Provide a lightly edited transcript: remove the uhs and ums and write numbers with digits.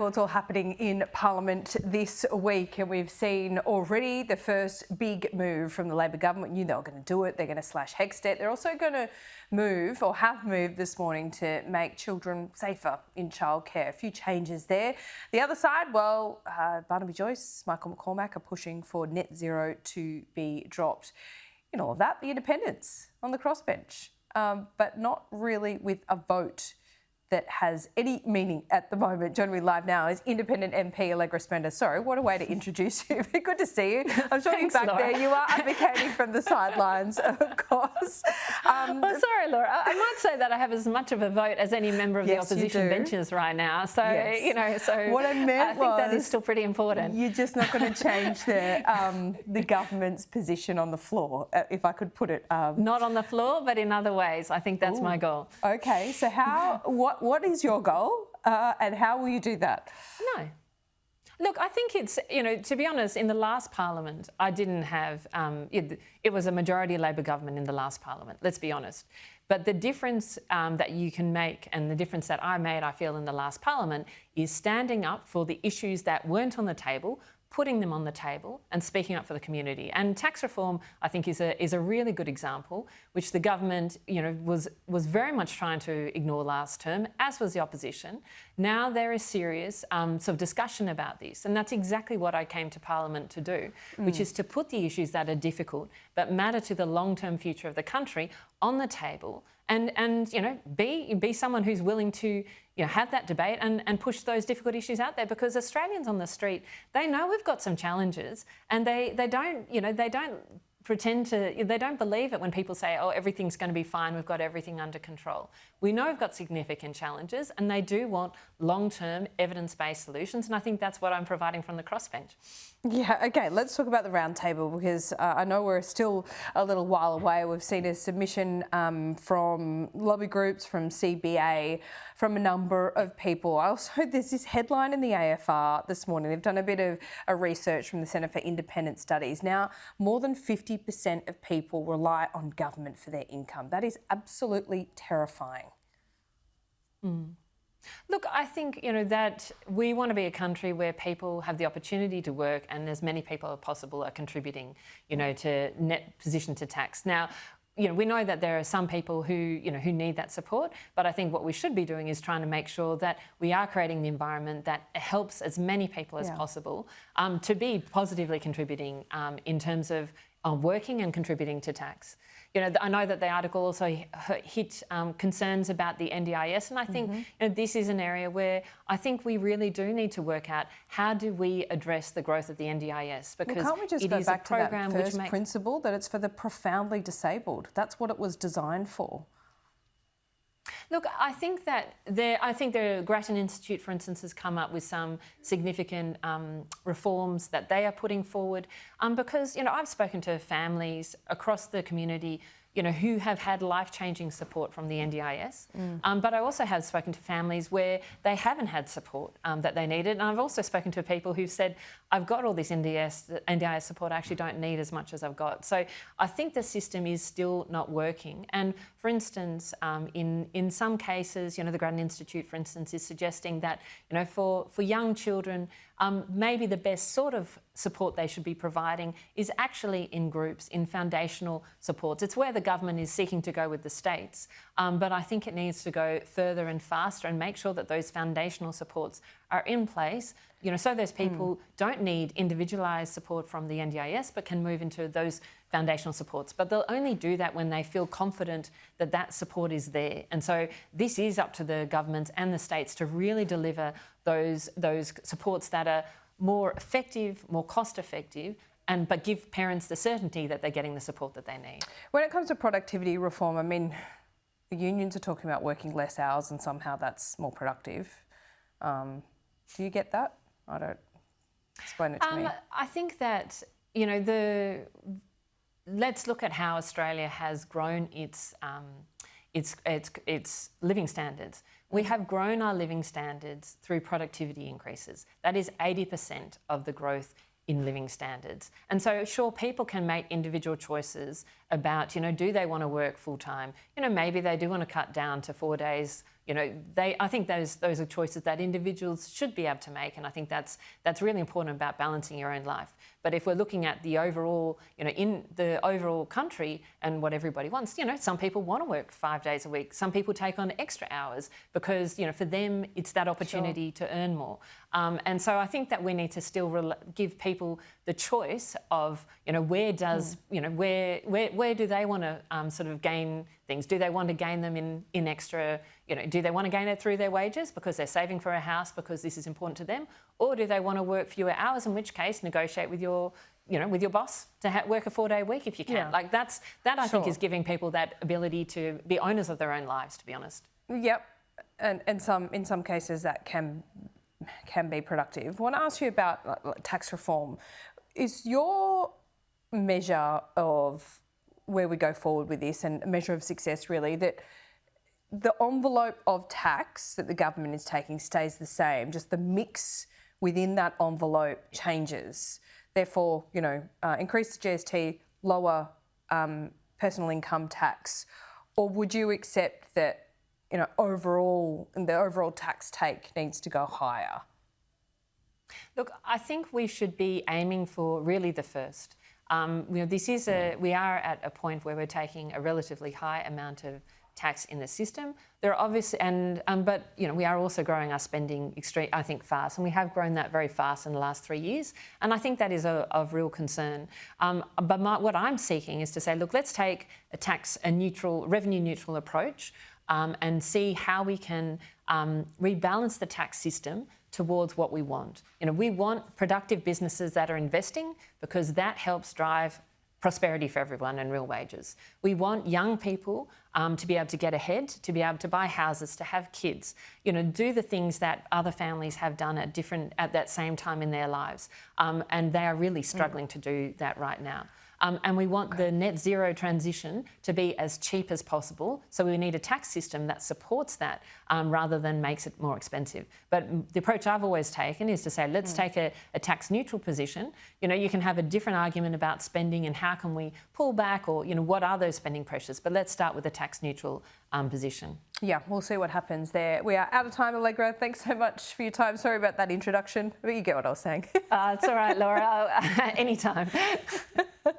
Well, it's all happening in Parliament this week, and we've seen already the first big move from the Labor government. You know they're going to do it. They're going to slash HECS debt. They're also going to move, or have moved this morning, to make children safer in childcare. A few changes there. The other side, well, Barnaby Joyce, Michael McCormack are pushing for net zero to be dropped. In all of that, the independents on the crossbench, but not really with a vote that has any meaning at the moment. Joining me live now is Independent MP Allegra Spender. Sorry, what a way to introduce you. Good to see you. I'm sure you're back Laura. there. You are advocating from the sidelines, of course. Sorry, Laura. I might say that I have as much of a vote as any member of the Yes, you opposition do. benches right now. So, Yes. you know, so What I meant think that was is still pretty important. You're just not going to change the government's position on the floor, if I could put it. Not on the floor, but in other ways. I think that's my goal. Okay, so what is your goal, and how will you do that? No. Look, I think it's, you know, to be honest, in the last Parliament, I didn't have, it was a majority Labor government in the last Parliament, let's be honest. But the difference that you can make, and the difference that I made, I feel, in the last Parliament, is standing up for the issues that weren't on the table, putting them on the table and speaking up for the community. And tax reform, I think, is a really good example, which the government, you know, was very much trying to ignore last term, as was the opposition. Now there is serious sort of discussion about this, and that's exactly what I came to Parliament to do, which is to put the issues that are difficult but matter to the long-term future of the country on the table, and you know, be someone who's willing to, you know, have that debate and push those difficult issues out there, because Australians on the street, they know we've got some challenges, and they don't, you know, they don't believe it when people say, oh, everything's going to be fine, we've got everything under control. We know we've got significant challenges, and they do want long-term evidence-based solutions, and I think that's what I'm providing from the crossbench. Yeah, okay, let's talk about the roundtable, because I know we're still a little while away. We've seen a submission from lobby groups, from CBA, from a number of people. Also, there's this headline in the AFR this morning. They've done a bit of a research from the Centre for Independent Studies. Now, more than 50% of people rely on government for their income. That is absolutely terrifying. Look, I think, you know, that we want to be a country where people have the opportunity to work, and as many people as possible are contributing, you know, to net position to tax. Now, you know, we know that there are some people who, you know, who need that support, but I think what we should be doing is trying to make sure that we are creating the environment that helps as many people as possible to be positively contributing in terms of working and contributing to tax. You know, I know that the article also hit concerns about the NDIS, and I think you know, this is an area where I think we really do need to work out how do we address the growth of the NDIS, because Well, can't we just it go is back a to that program first which principle, that it's for the profoundly disabled? That's what it was designed for. Look, I think that the Grattan Institute, for instance, has come up with some significant reforms that they are putting forward, because, you know, I've spoken to families across the community, you know, who have had life-changing support from the NDIS. But I also have spoken to families where they haven't had support that they needed. And I've also spoken to people who've said, I've got all this NDIS support, I actually don't need as much as I've got. So I think the system is still not working. And for instance, in some cases, you know, the Grattan Institute, for instance, is suggesting that, you know, for young children, maybe the best sort of support they should be providing is actually in groups, in foundational supports. It's where the government is seeking to go with the states, but I think it needs to go further and faster and make sure that those foundational supports are in place, you know, so those people don't need individualised support from the NDIS, but can move into those foundational supports. But they'll only do that when they feel confident that that support is there. And so this is up to the governments and the states to really deliver those supports that are more effective, more cost effective, but give parents the certainty that they're getting the support that they need. When it comes to productivity reform, I mean, the unions are talking about working less hours and somehow that's more productive. Do you get that? I don't. Explain it to me. I think that, you know, let's look at how Australia has grown its living standards. We have grown our living standards through productivity increases. That is 80% of the growth in living standards. And so, sure, people can make individual choices about, you know, do they want to work full time? You know, maybe they do want to cut down to 4 days I think those are choices that individuals should be able to make, and I think that's really important about balancing your own life. But if we're looking at the overall, in the overall country and what everybody wants, some people want to work 5 days a week. Some people take on extra hours because, for them, it's that opportunity to earn more. And so I think that we need to still give people the choice of, where does, where do they want to sort of gain things? Do they want to gain them in extra, do they want to gain it through their wages because they're saving for a house because this is important to them? Or do they want to work fewer hours, in which case negotiate with your boss to work a 4-day week if you can? Yeah. Like that I think is giving people that ability to be owners of their own lives, to be honest. Yep, and in some cases that can be productive. I want to ask you about tax reform. Is your measure of where we go forward with this, and a measure of success really, that the envelope of tax that the government is taking stays the same, just the mix within that envelope changes? Therefore, increase the GST, lower personal income tax, or would you accept that the overall tax take needs to go higher? Look, I think we should be aiming for really the first. We are at a point where we're taking a relatively high amount of tax in the system. There are obviously, but we are also growing our spending fast, and we have grown that very fast in the last 3 years, and I think that is of real concern. But what I'm seeking is to say, look, let's take a revenue neutral approach, and see how we can rebalance the tax system towards what we want. We want productive businesses that are investing because that helps drive prosperity for everyone and real wages. We want young people to be able to get ahead, to be able to buy houses, to have kids, do the things that other families have done at that same time in their lives. And they are really struggling to do that right now. And we want the net zero transition to be as cheap as possible. So we need a tax system that supports that rather than makes it more expensive. But the approach I've always taken is to say, let's take a tax neutral position. You can have a different argument about spending and how can we pull back, or, what are those spending pressures? But let's start with a tax neutral position. Yeah, we'll see what happens there. We are out of time, Allegra. Thanks so much for your time. Sorry about that introduction, but you get what I was saying. It's all right, Laura. Anytime.